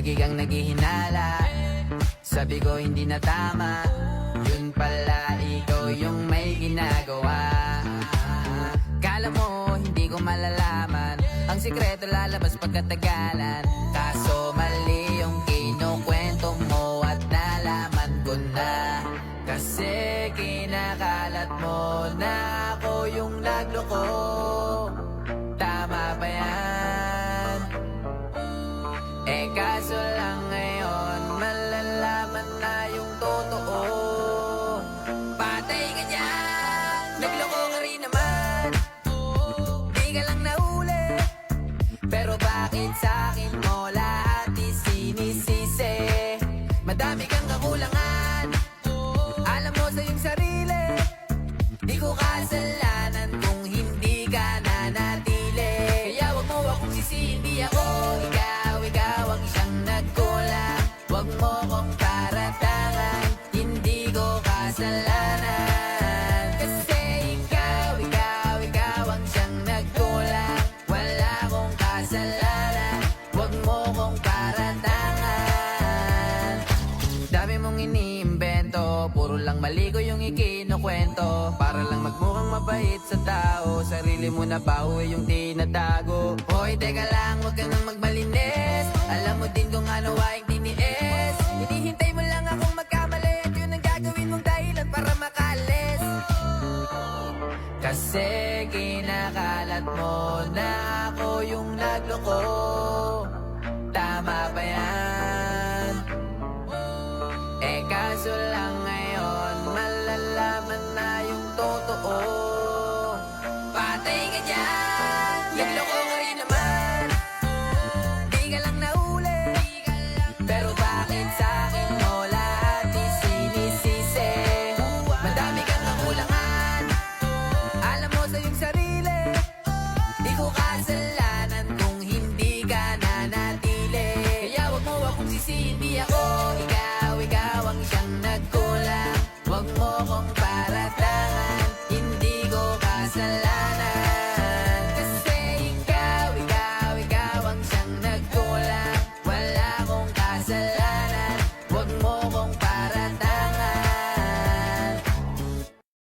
Lagi kang naghihinala, sabi ko hindi na tama. Yun pala ikaw yung may ginagawa. Kala mo hindi ko malalaman, ang sikreto lalabas pagkatagalan. Kaso mali yung kinukwento mo at nalaman ko na. Kasi kinakalat mo na ako yung nagloko. Tama ba yan? Eh kaso lang ngayon malalaman na yung totoo. Patay ka dyan, nagloko ka rin naman. Di ka lang nahuli, pero bakit sa'kin mo lahat isinisisi? Madami kang kakulangan, alam mo sa iyong sarili. Di ko kasalanan kung hindi ka nanatili. Kaya wag mo akong sisihin, di ako ikaw ang siyang nagkulang. Wag mo kong paratangan, hindi ko kasalanan. Kasi ikaw ang siyang nagkulang. Wala kong kasalanan, wag mo kong paratangan. Dami mong iniimbento, puro lang mali ko yung ikinukwento. Para lang magmukhang mabait sa tao, sarili mo na baho yung tinatago. Hoy teka lang, wag ka nang magmalinis. Alam mo din kung ano aking tiniis. Hinihintay mo lang akong magkamali at yun ang gagawin mong dahilan para makalis. Kasi kinakalat mo na ako yung nagloko.